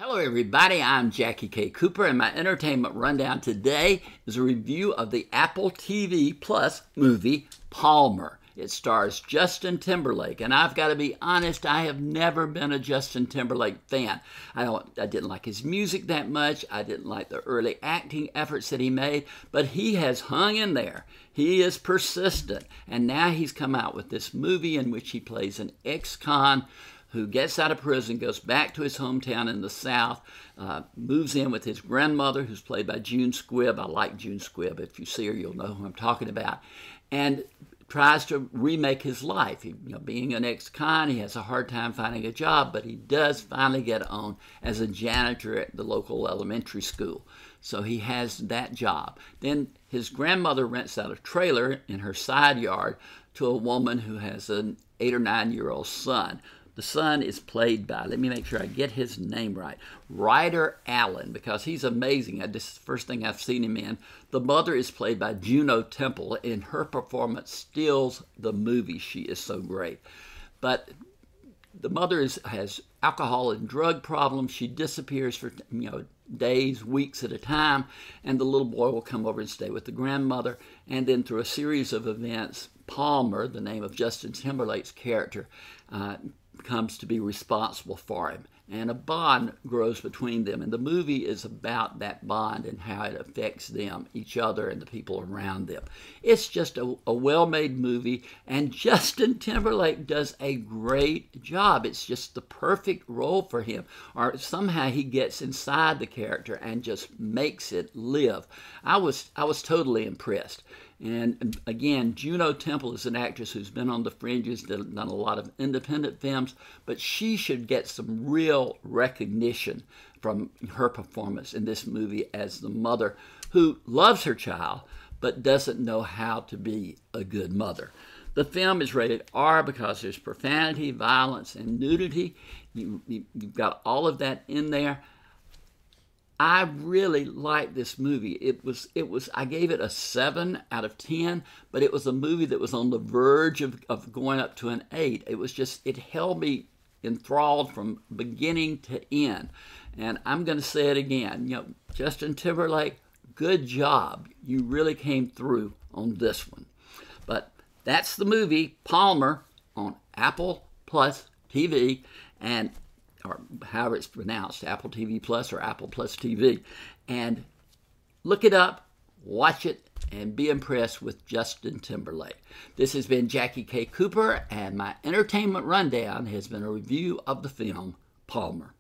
Hello everybody, I'm Jackie K. Cooper, and my entertainment rundown today is a review of the Apple TV Plus movie Palmer. It stars Justin Timberlake, and I've got to be honest, I have never been a Justin Timberlake fan. I didn't like his music that much. I didn't like the early acting efforts that he made, but he has hung in there. He is persistent, and now he's come out with this movie in which he plays an ex-con who gets out of prison, goes back to his hometown in the South, moves in with his grandmother, who's played by June Squibb. I like June Squibb. If you see her, you'll know who I'm talking about. And tries to remake his life. Being an ex-con, he has a hard time finding a job, but he does finally get on as a janitor at the local elementary school. So he has that job. Then his grandmother rents out a trailer in her side yard to a woman who has an 8 or 9-year-old son. The son is played by, let me make sure I get his name right, Ryder Allen, because he's amazing. This is the first thing I've seen him in. The mother is played by Juno Temple, and her performance steals the movie. She is so great. But the mother has alcohol and drug problems. She disappears for days, weeks at a time, and the little boy will come over and stay with the grandmother. And then through a series of events, Palmer, the name of Justin Timberlake's character, comes to be responsible for him, and a bond grows between them, and the movie is about that bond and how it affects them, each other, and the people around them. It's just a well-made movie, and Justin Timberlake does a great job. It's just the perfect role for him, or somehow he gets inside the character and just makes it live. I was totally impressed. And again, Juno Temple is an actress who's been on the fringes, done a lot of independent films, but she should get some real recognition from her performance in this movie as the mother who loves her child but doesn't know how to be a good mother. The film is rated R because there's profanity, violence, and nudity. You've got all of that in there. I really liked this movie. I gave it a 7 out of 10, but it was a movie that was on the verge of going up to an 8. It held me enthralled from beginning to end. And I'm going to say it again. Justin Timberlake, good job. You really came through on this one. But that's the movie Palmer on Apple Plus TV, or however it's pronounced, Apple TV Plus or Apple Plus TV. And look it up, watch it, and be impressed with Justin Timberlake. This has been Jackie K. Cooper, and my entertainment rundown has been a review of the film Palmer.